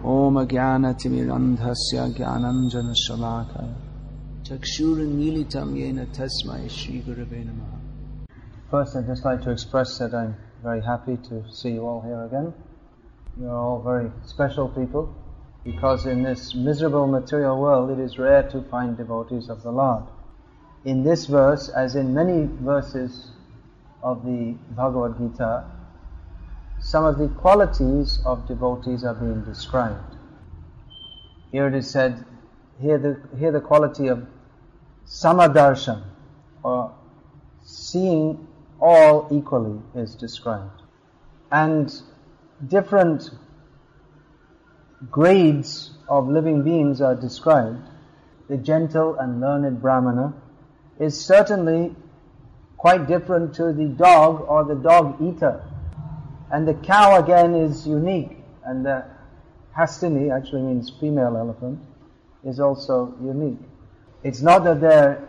Om Jnanatimirandhasya Jnananjana Shalakaya Chakshurunmilitam Yena Tasmai Shri Gurave Namaha. First, I'd just like to express that I'm very happy to see you all here again. You're all very special people, because in this miserable material world it is rare to find devotees of the Lord. In this verse, as in many verses of the Bhagavad-gita, some of the qualities of devotees are being described. Here it is said, here the quality of samadarshan, or seeing all equally, is described. And different grades of living beings are described. The gentle and learned Brahmana is certainly quite different to the dog or the dog eater. And the cow again is unique, and the hastini, actually means female elephant, is also unique. It's not that they're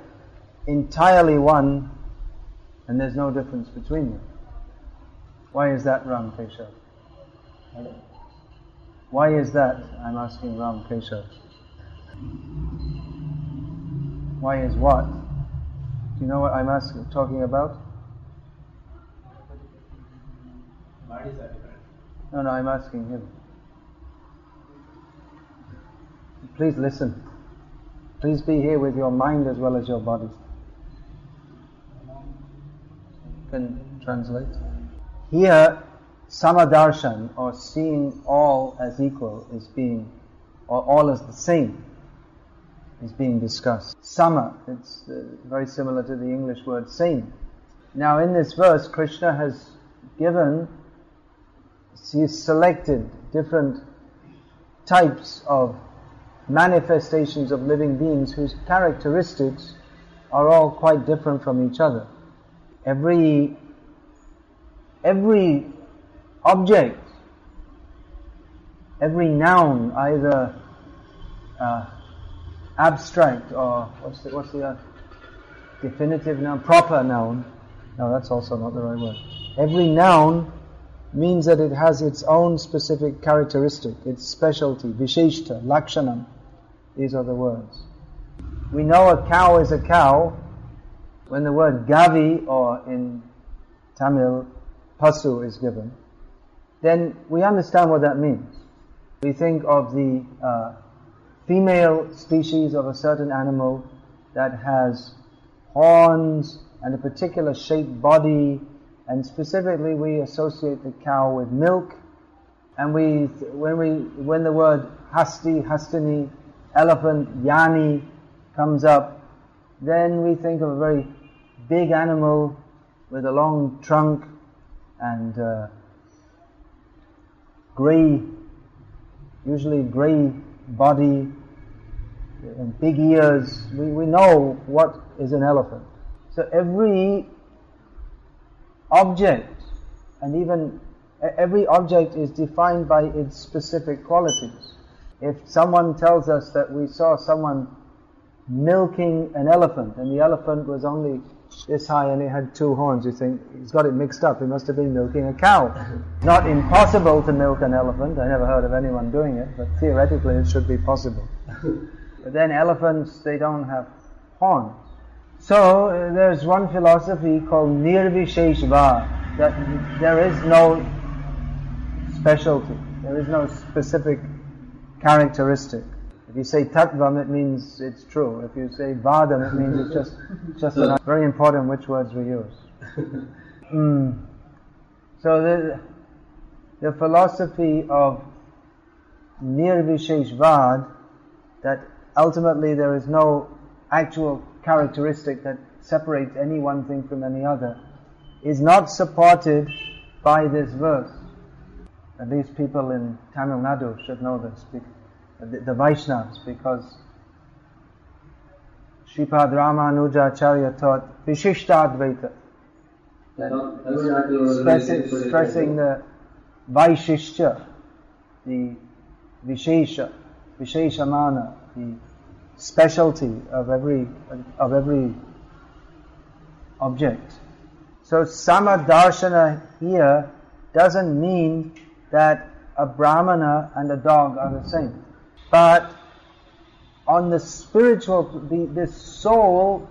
entirely one and there's no difference between them. Why is that, Ram Keshav? Why is that? I'm asking Ram Keshav. Why is what? Do you know what I'm talking about? Bodies are different. No, I'm asking him. Please listen. Please be here with your mind as well as your body. Can translate. Here, samadarshan, or seeing all as equal, is being, or all as the same, is being discussed. Sama, it's very similar to the English word same. Now in this verse, Krishna has he's selected different types of manifestations of living beings whose characteristics are all quite different from each other. Every object, every noun, either abstract or what's the definitive noun, proper noun. No, that's also not the right word. Every noun means that it has its own specific characteristic, its specialty, visheshta, lakshanam. These are the words. We know a cow is a cow when the word gavi, or in Tamil, pasu, is given. Then we understand what that means. We think of the female species of a certain animal that has horns and a particular shaped body, and specifically we associate the cow with milk. And when the word hasti, hastini, elephant, yani comes up, then we think of a very big animal with a long trunk and usually grey body and big ears. We know what is an elephant. So every object, and even every object, is defined by its specific qualities. If someone tells us that we saw someone milking an elephant, and the elephant was only this high and it had 2 horns, you think, he's got it mixed up, he must have been milking a cow. It's not impossible to milk an elephant. I never heard of anyone doing it, but theoretically it should be possible. But then elephants, they don't have horns. So there's one philosophy called nirvisheshva, that there is no specialty, there is no specific characteristic. If you say tattvam, it means it's true. If you say vadam, it means it's just enough. Very important which words we use. So the philosophy of nirvisheshvad, that ultimately there is no actual characteristic that separates any one thing from any other, is not supported by this verse. At least people in Tamil Nadu should know this, the Vaishnavas, because Shripad Ramanujacharya taught Vishishtadvaita, stressing the Vaishishya, the Visheshamana, the specialty of every object. So Samadarshana here doesn't mean that a brahmana and a dog are the same. But on the spiritual, this soul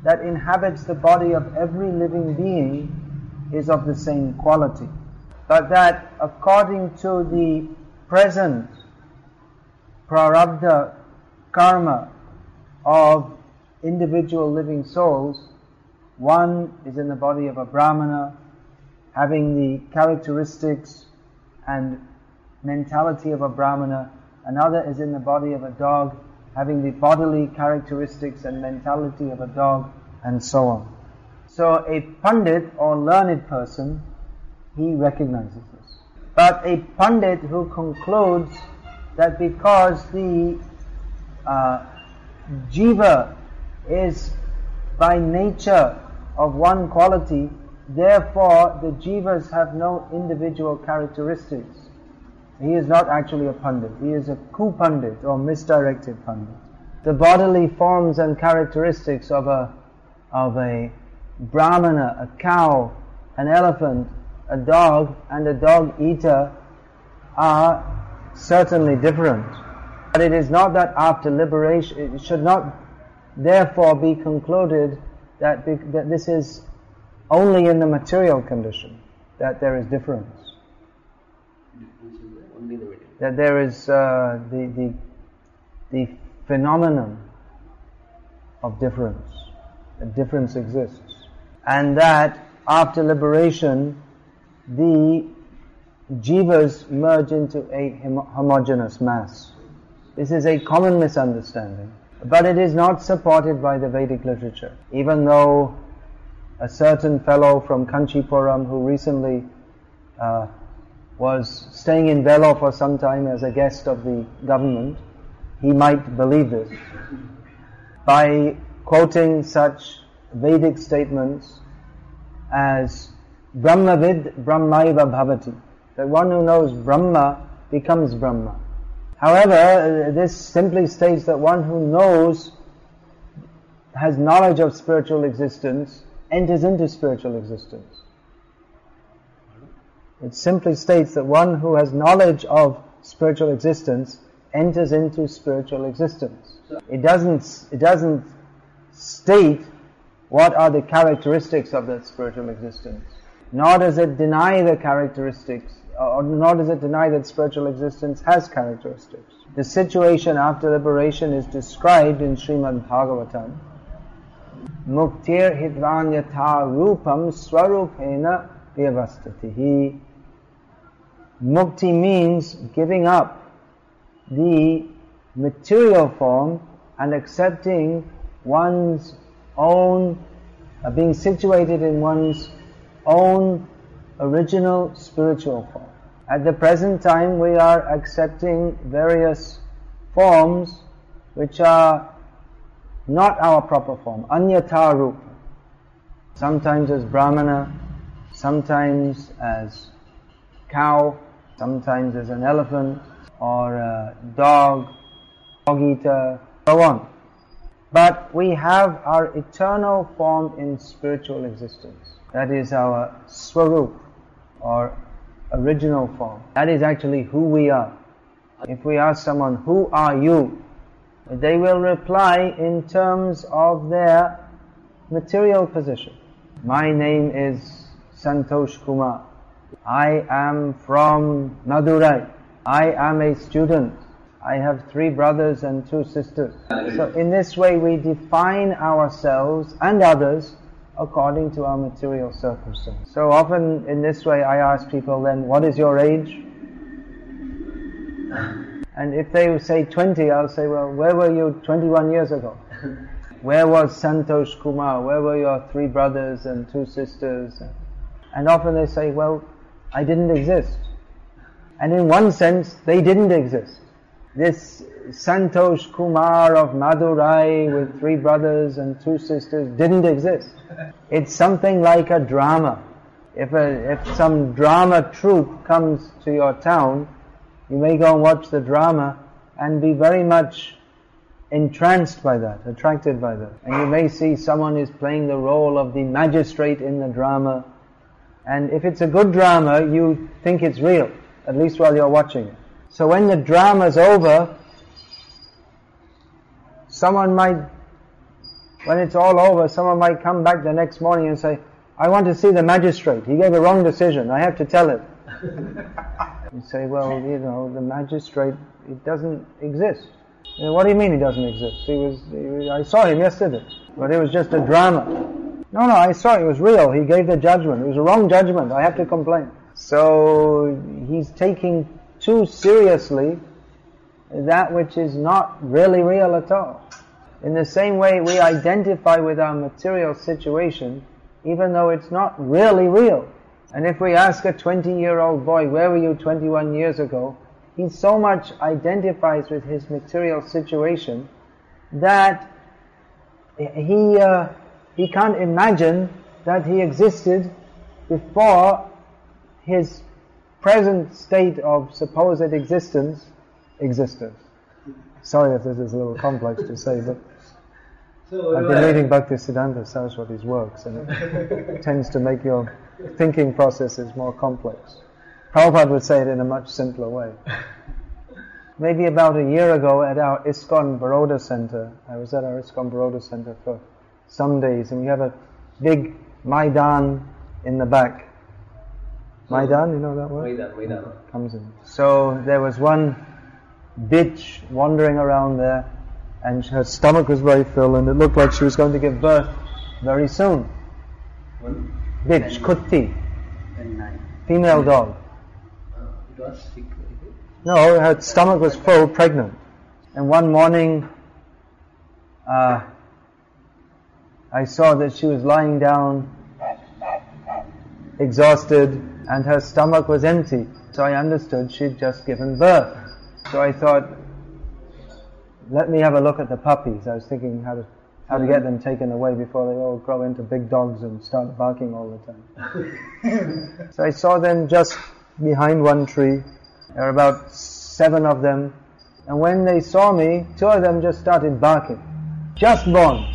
that inhabits the body of every living being is of the same quality. But that according to the present prarabdha karma of individual living souls, one is in the body of a brahmana, having the characteristics and mentality of a brahmana. Another is in the body of a dog, having the bodily characteristics and mentality of a dog, and so on. So a pandit or learned person, he recognizes this. But a pandit who concludes that because the jiva is by nature of one quality, therefore the jivas have no individual characteristics, he is not actually a pandit. He is a kupandit or misdirected pandit. The bodily forms and characteristics of a brahmana, a cow, an elephant, a dog, and a dog eater are certainly different. But it is not that after liberation, it should not therefore be concluded that this is only in the material condition that there is difference. That there is the phenomenon of difference. That difference exists. And that after liberation, the jivas merge into a homogeneous mass. This is a common misunderstanding. But it is not supported by the Vedic literature. Even though a certain fellow from Kanchipuram who recently was staying in Vellore for some time as a guest of the government, he might believe this by quoting such Vedic statements as Brahmavid Brahmaiva Bhavati, that one who knows Brahma becomes Brahma. However, this simply states that one who knows, has knowledge of spiritual existence, enters into spiritual existence. It simply states that one who has knowledge of spiritual existence enters into spiritual existence. It doesn't state what are the characteristics of that spiritual existence. Nor does it deny the characteristics, or nor does it deny that spiritual existence has characteristics. The situation after liberation is described in Srimad Bhagavatam. Muktir hidvanyatha rupam swarupena vyavastatihi. Mukti means giving up the material form and accepting one's own, being situated in one's own original spiritual form. At the present time we are accepting various forms which are not our proper form, anyatha rupa. Sometimes as brahmana, sometimes as cow, sometimes as an elephant, or a dog eater, so on. But we have our eternal form in spiritual existence. That is our swarup, or original form. That is actually who we are. If we ask someone, who are you? They will reply in terms of their material position. My name is Santosh Kumar. I am from Madurai. I am a student. I have 3 brothers and 2 sisters. So in this way we define ourselves and others according to our material circumstance. So often in this way I ask people then, what is your age? And if they say 20, I'll say, well, where were you 21 years ago? Where was Santosh Kumar? Where were your 3 brothers and 2 sisters? And often they say, well, I didn't exist. And in one sense, they didn't exist. This Santosh Kumar of Madurai with 3 brothers and 2 sisters didn't exist. It's something like a drama. If some drama troupe comes to your town, you may go and watch the drama and be very much entranced by that, attracted by that. And you may see someone is playing the role of the magistrate in the drama. And if it's a good drama, you think it's real. at least while you're watching it. So when the drama's over, when it's all over, someone might come back the next morning and say, I want to see the magistrate. He gave a wrong decision. I have to tell it. You say, well, the magistrate, it doesn't exist. What do you mean he doesn't exist? I saw him yesterday, but it was just a drama. No, I saw it was real. He gave the judgment. It was a wrong judgment. I have to complain. So he's taking too seriously that which is not really real at all. In the same way, we identify with our material situation, even though it's not really real. And if we ask a 20-year-old boy, where were you 21 years ago? He so much identifies with his material situation that he can't imagine that he existed before his present state of supposed existence existed. Sorry if this is a little complex to say, but I've been reading Bhaktisiddhanta Saraswati's works, and it tends to make your thinking processes more complex. Prabhupada would say it in a much simpler way. Maybe about a year ago at our ISKCON Baroda Center, I was at our ISKCON Baroda Center for some days, and we have a big Maidan in the back. Maidan, you know that word? Maidan. Comes in. So there was one bitch wandering around there, and her stomach was very full, and it looked like she was going to give birth very soon. Bitch, kutti, female dog. It was sick. No, her stomach was full, pregnant. And one morning, I saw that she was lying down, exhausted, and her stomach was empty. So I understood she'd just given birth. So I thought, let me have a look at the puppies. I was thinking how to get them taken away before they all grow into big dogs and start barking all the time. So I saw them just behind one tree. There were about 7 of them. And when they saw me, 2 of them just started barking. Just born.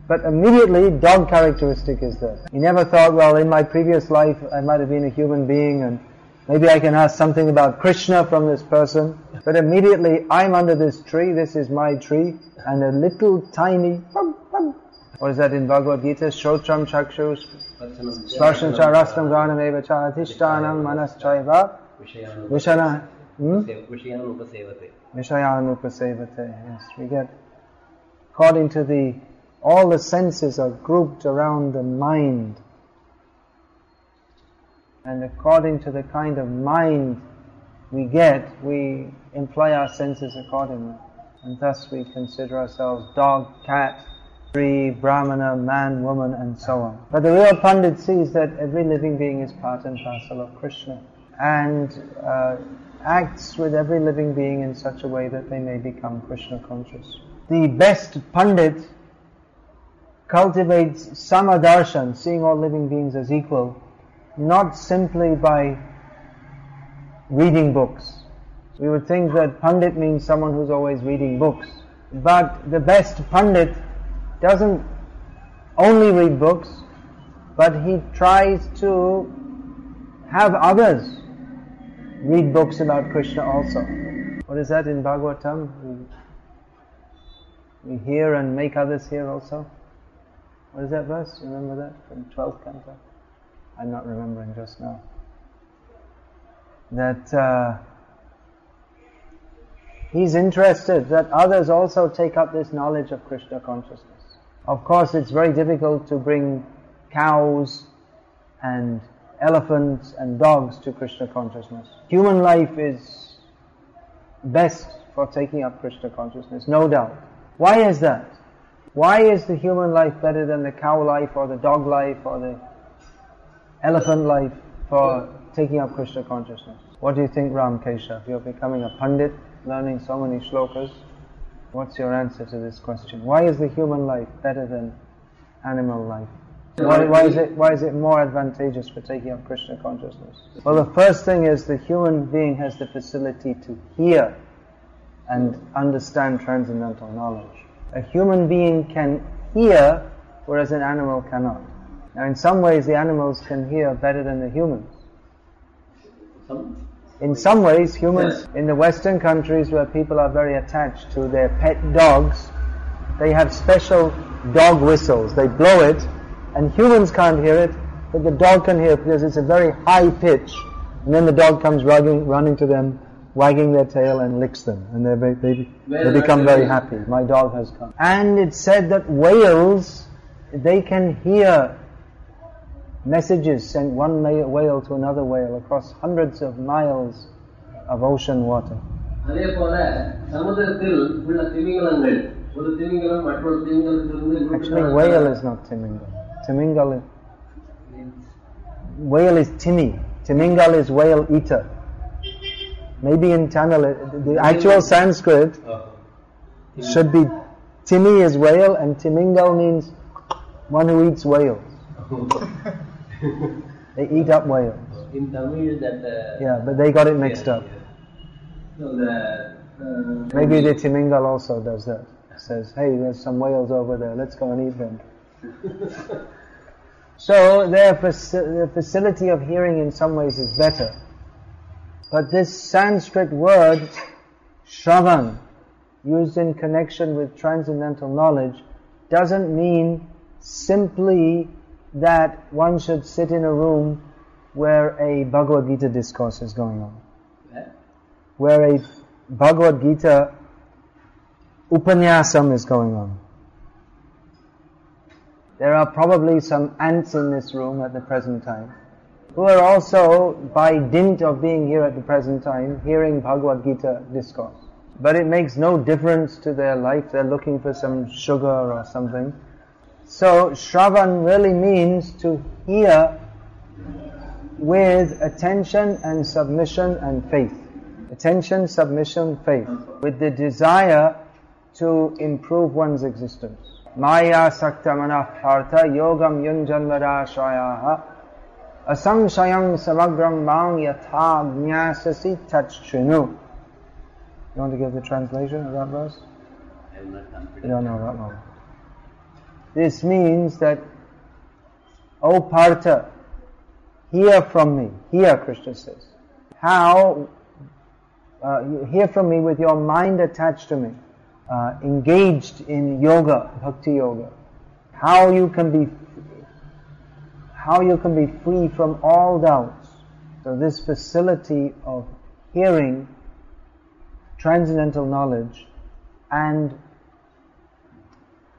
But immediately, dog characteristic is there. He never thought, well, in my previous life, I might have been a human being, and maybe I can ask something about Krishna from this person. But immediately, I'm under this tree, this is my tree, and a little tiny, what is that in Bhagavad-gita? Shrotam chakshus, sparshan cha rastam ghanam eva cha adhishtanam manas chaiva, vishana, Vishayanupasevate. Yes, we get, according to all the senses are grouped around the mind. And according to the kind of mind we get, we imply our senses accordingly. And thus we consider ourselves dog, cat, tree, brahmana, man, woman, and so on. But the real Pandit sees that every living being is part and parcel of Krishna, and acts with every living being in such a way that they may become Krishna conscious. The best Pandit cultivates samadarshan, seeing all living beings as equal, not simply by reading books. We would think that Pandit means someone who's always reading books. But the best Pandit doesn't only read books, but he tries to have others read books about Krishna also. What is that in Bhagavatam? We hear and make others hear also. What is that verse? You remember that from 12th canto? I'm not remembering just now. That he's interested that others also take up this knowledge of Krishna consciousness. Of course, it's very difficult to bring cows and elephants and dogs to Krishna consciousness. Human life is best for taking up Krishna consciousness, no doubt. Why is that? Why is the human life better than the cow life or the dog life or the elephant life for taking up Krishna consciousness? What do you think, Ram Keshav? You're becoming a Pandit, learning so many shlokas. What's your answer to this question? Why is the human life better than animal life? Why is it more advantageous for taking up Krishna consciousness? Well, the first thing is the human being has the facility to hear and understand transcendental knowledge. A human being can hear, whereas an animal cannot. Now, in some ways, the animals can hear better than the humans. In some ways, humans in the Western countries where people are very attached to their pet dogs, they have special dog whistles. They blow it, and humans can't hear it, but the dog can hear it because it's a very high pitch. And then the dog comes running to them, wagging their tail and licks them, and they become very happy. My dog has come. And it's said that whales, they can hear messages sent one whale to another whale across hundreds of miles of ocean water. Actually, whale is not Timingal. Whale is Timi. Timingal is whale eater. Maybe in Tamil, the actual Sanskrit should be Timi is whale and Timingal means one who eats whales. They eat up whales. In Tamil that... yeah, but they got it mixed up. So maybe the Timingal also does that. Says, hey, there's some whales over there, let's go and eat them. So their facility of hearing in some ways is better. But this Sanskrit word, Shravan, used in connection with transcendental knowledge, doesn't mean simply that one should sit in a room where a Bhagavad-gita discourse is going on. Where a Bhagavad-gita Upanyasam is going on. There are probably some ants in this room at the present time who are also, by dint of being here at the present time, hearing Bhagavad-gita discourse. But it makes no difference to their life. They're looking for some sugar or something. So, Shravan really means to hear with attention and submission and faith. Attention, submission, faith. With the desire to improve one's existence. Maya sakta manah partha yogam yunjanvarashayaha asamshayam samagram mang yatha jnasasi tachrinu. You want to give the translation of that verse? I am not confident. You don't know that one. This means that, O Partha, hear from me. Hear, Krishna says. How? Hear from me with your mind attached to me. Engaged in yoga, bhakti yoga. How you can be free from all doubts. So this facility of hearing transcendental knowledge and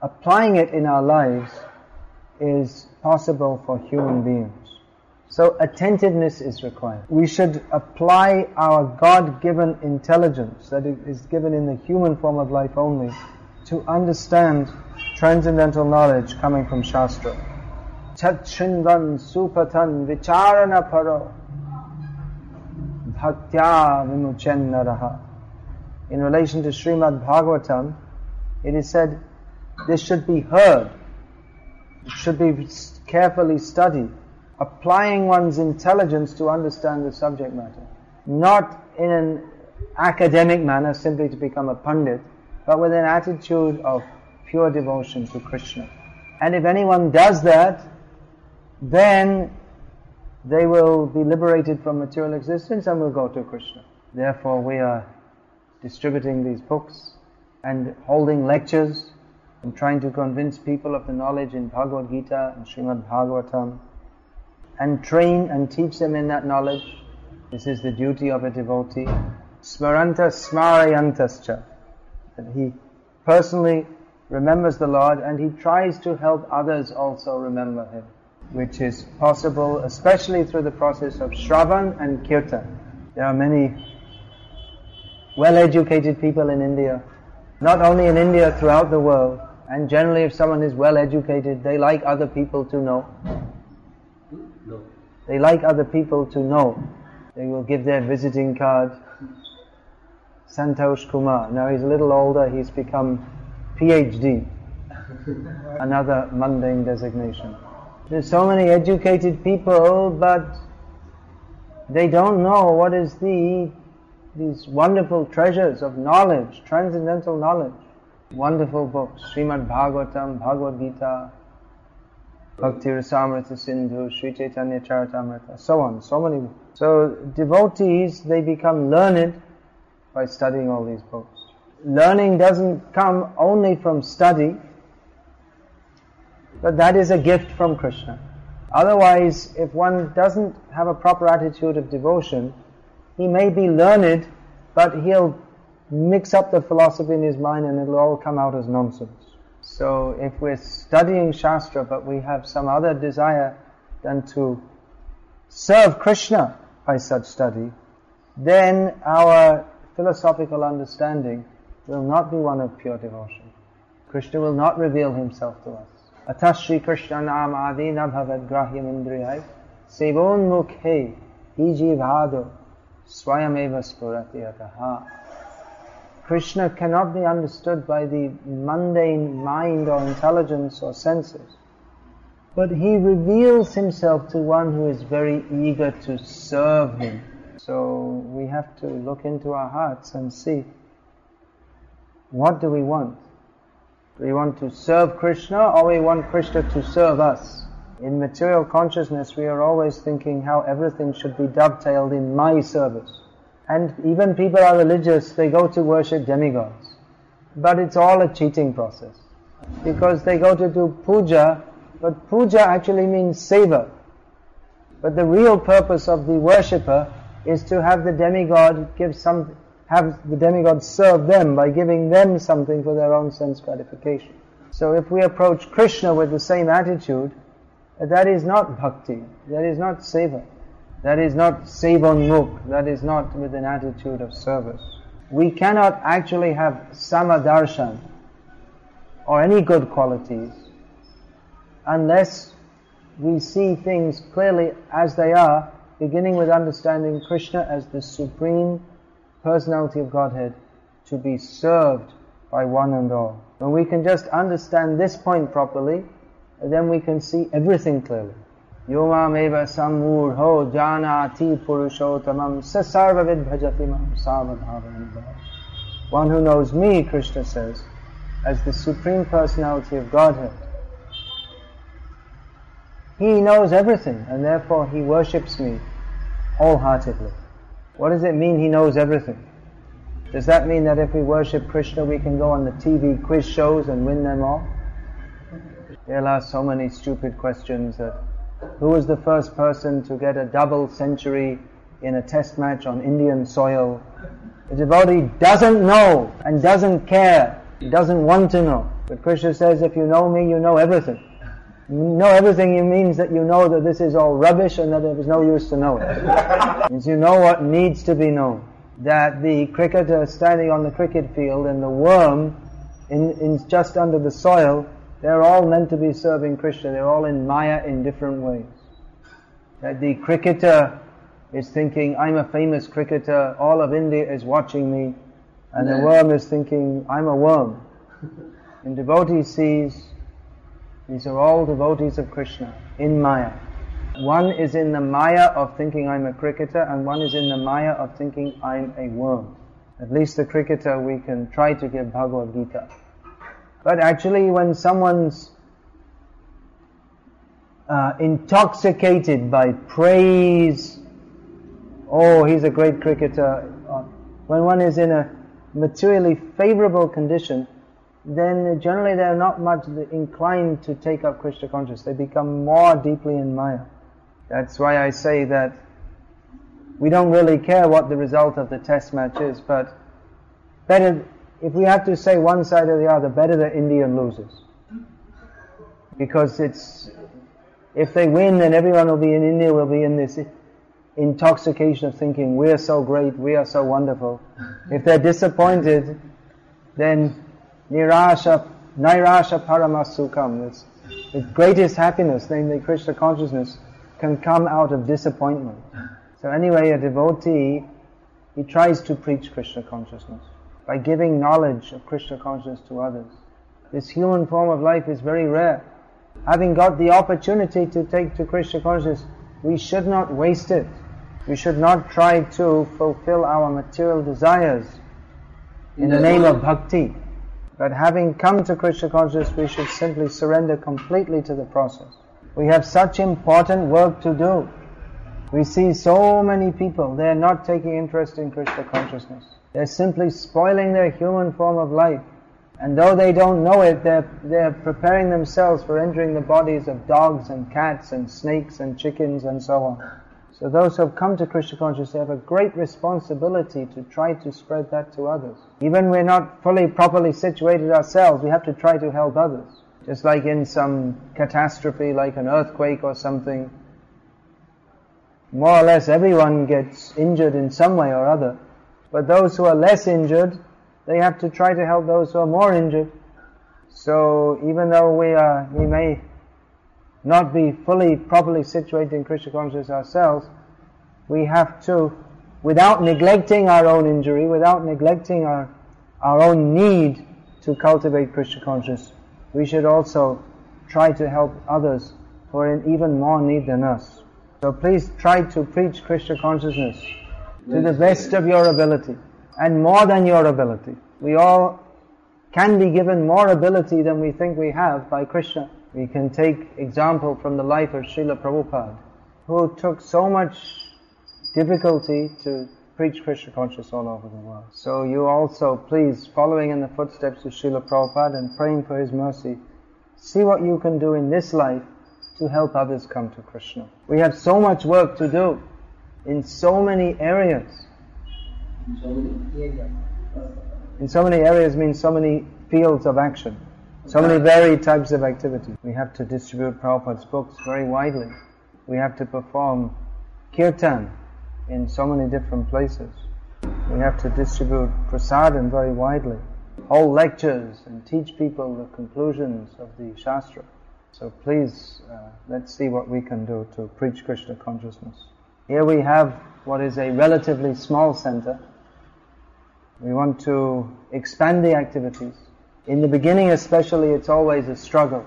applying it in our lives is possible for human beings. So attentiveness is required. We should apply our God-given intelligence that is given in the human form of life only to understand transcendental knowledge coming from Shastra. Chachrindan supatan vicharana paro bhaktya vimuchen naraha. In relation to Srimad Bhagavatam, it is said, this should be heard. It should be carefully studied. Applying one's intelligence to understand the subject matter. Not in an academic manner, simply to become a pandit, but with an attitude of pure devotion to Krishna. And if anyone does that, then they will be liberated from material existence and will go to Krishna. Therefore we are distributing these books and holding lectures and trying to convince people of the knowledge in Bhagavad-gita and Srimad Bhagavatam, and train and teach them in that knowledge. This is the duty of a devotee. Smaranta smarayantascha. That he personally remembers the Lord and he tries to help others also remember Him, which is possible especially through the process of Shravan and Kirtan. There are many well-educated people in India, not only in India, throughout the world, and generally if someone is well-educated, they like other people to know. No. They like other people to know. They will give their visiting card. Santosh Kumar. Now he's a little older, he's become PhD. Another mundane designation. There's so many educated people, but they don't know what is these wonderful treasures of knowledge, transcendental knowledge. Wonderful books, Srimad Bhagavatam, Bhagavad-gita, Bhakti Rasamrita Sindhu, Sri Chaitanya Charitamrita, so on. So many So devotees, they become learned by studying all these books. Learning doesn't come only from study, but that is a gift from Krishna. Otherwise, if one doesn't have a proper attitude of devotion, he may be learned, but he'll mix up the philosophy in his mind and it'll all come out as nonsense. So if we're studying Shastra but we have some other desire than to serve Krishna by such study, then our philosophical understanding will not be one of pure devotion. Krishna will not reveal himself to us. Atashri Krishna nam adina bhavad grahyam indriyai sevon mukhe hijivado swayameva spurati ataha. Krishna cannot be understood by the mundane mind or intelligence or senses, but he reveals himself to one who is very eager to serve him. So we have to look into our hearts and see, what do we want? Do we want to serve Krishna, or we want Krishna to serve us? In material consciousness, we are always thinking how everything should be dovetailed in my service. And even people are religious, they go to worship demigods. But it's all a cheating process. Because they go to do puja, but puja actually means seva. But the real purpose of the worshipper is to have the demigod have the demigod serve them by giving them something for their own sense gratification. So if we approach Krishna with the same attitude, that is not bhakti, that is not seva, that is not sevonmukh, that is not with an attitude of service. We cannot actually have samadarshan or any good qualities unless we see things clearly as they are, beginning with understanding Krishna as the supreme personality of Godhead to be served by one and all. When we can just understand this point properly, then we can see everything clearly. Yomam eva samurho janati purushottamam sasarvavid bhajatimam savadhavanam. One who knows me, Krishna says, as the supreme personality of Godhead, he knows everything, and therefore he worships me wholeheartedly. What does it mean he knows everything? Does that mean that if we worship Krishna we can go on the TV quiz shows and win them all? They'll ask so many stupid questions that who was the first person to get a double century in a test match on Indian soil? The devotee doesn't know and doesn't care, doesn't want to know. But Krishna says, if you know me, you know everything. Know everything means that you know that this is all rubbish and that there is no use to know it. Means you know what needs to be known. That the cricketer standing on the cricket field and the worm in just under the soil, they're all meant to be serving Krishna. They're all in Maya in different ways. That the cricketer is thinking, I'm a famous cricketer, all of India is watching me, and the worm is thinking, I'm a worm. And devotee sees, these are all devotees of Krishna in Maya. One is in the Maya of thinking I'm a cricketer, and one is in the Maya of thinking I'm a worm. At least the cricketer we can try to give Bhagavad-gita. But actually when someone's intoxicated by praise, oh, he's a great cricketer. When one is in a materially favorable condition, then generally they are not much inclined to take up Krishna consciousness. They become more deeply in Maya. That's why I say that we don't really care what the result of the test match is, but better, if we have to say one side or the other, better that India loses. Because if they win, then everyone will be in India, will be in this intoxication of thinking, we are so great, we are so wonderful. If they're disappointed, then Nairasha Paramasukham, the greatest happiness, namely Krishna consciousness, can come out of disappointment. So anyway, a devotee, he tries to preach Krishna consciousness by giving knowledge of Krishna consciousness to others. This human form of life is very rare. Having got the opportunity to take to Krishna consciousness, we should not waste it. We should not try to fulfill our material desires in the name of bhakti. But having come to Krishna consciousness, we should simply surrender completely to the process. We have such important work to do. We see so many people, they're not taking interest in Krishna consciousness. They're simply spoiling their human form of life. And though they don't know it, they're preparing themselves for entering the bodies of dogs and cats and snakes and chickens and so on. So those who have come to Krishna consciousness have a great responsibility to try to spread that to others. Even we're not fully properly situated ourselves, we have to try to help others. Just like in some catastrophe, like an earthquake or something, more or less everyone gets injured in some way or other. But those who are less injured, they have to try to help those who are more injured. So even though we may not be fully, properly situated in Krishna consciousness ourselves, we have to, without neglecting our own injury, without neglecting our own need to cultivate Krishna consciousness, we should also try to help others who are in even more need than us. So please try to preach Krishna consciousness to the best of your ability, and more than your ability. We all can be given more ability than we think we have by Krishna. We can take example from the life of Srila Prabhupada, who took so much difficulty to preach Krishna consciousness all over the world. So you also, please, following in the footsteps of Srila Prabhupada and praying for his mercy, see what you can do in this life to help others come to Krishna. We have so much work to do in so many areas. In so many areas means so many fields of action, so many varied types of activity. We have to distribute Prabhupada's books very widely. We have to perform kirtan in so many different places. We have to distribute prasadam very widely, hold lectures and teach people the conclusions of the Shastra. So please, let's see what we can do to preach Krishna consciousness. Here we have what is a relatively small center. We want to expand the activities. In the beginning especially, it's always a struggle.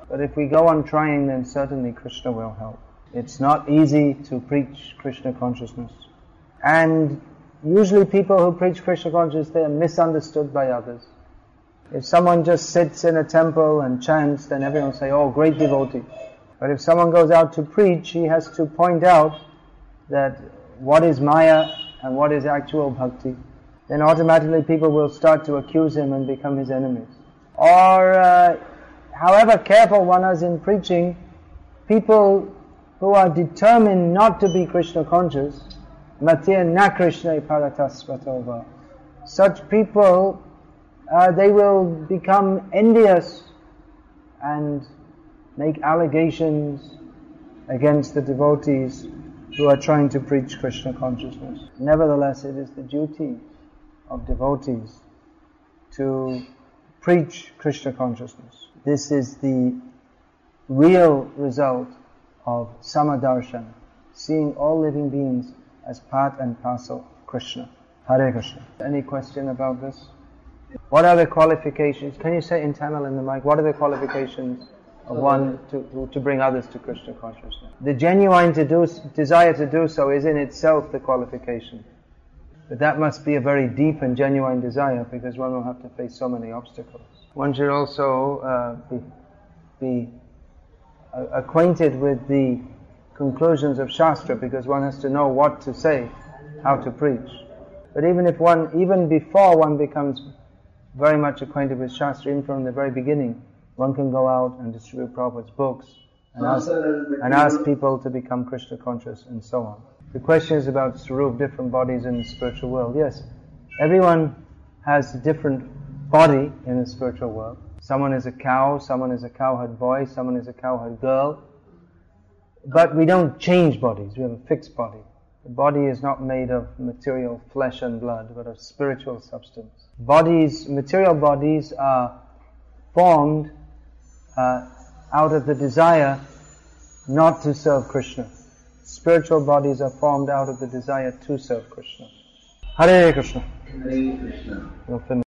But if we go on trying, then certainly Krishna will help. It's not easy to preach Krishna consciousness. And usually people who preach Krishna consciousness, they are misunderstood by others. If someone just sits in a temple and chants, then everyone will say, oh, great devotee. But if someone goes out to preach, he has to point out that what is Maya and what is actual bhakti. Then automatically people will start to accuse him and become his enemies. Or, however careful one is in preaching, people who are determined not to be Krishna conscious, Matya na Krishna paratasvatova, such people, they will become envious and make allegations against the devotees who are trying to preach Krishna consciousness. Nevertheless, it is the duty of devotees to preach Krishna consciousness. This is the real result of samadarshan, seeing all living beings as part and parcel of Krishna. Hare Krishna. Any question about this? What are the qualifications? Can you say in Tamil in the mic, what are the qualifications of one to bring others to Krishna consciousness? The genuine desire to do so is in itself the qualification. But that must be a very deep and genuine desire, because one will have to face so many obstacles. One should also be acquainted with the conclusions of Shastra, because one has to know what to say, how to preach. But even before one becomes very much acquainted with Shastra, even from the very beginning, one can go out and distribute Prabhupada's books and ask people to become Krishna conscious and so on. The question is about Swarup, different bodies in the spiritual world. Yes, everyone has a different body in the spiritual world. Someone is a cow, someone is a cowherd boy, someone is a cowherd girl. But we don't change bodies, we have a fixed body. The body is not made of material flesh and blood, but of spiritual substance. Material bodies are formed out of the desire not to serve Krishna. Spiritual bodies are formed out of the desire to serve Krishna. Hare Krishna. Hare Krishna. We'll finish.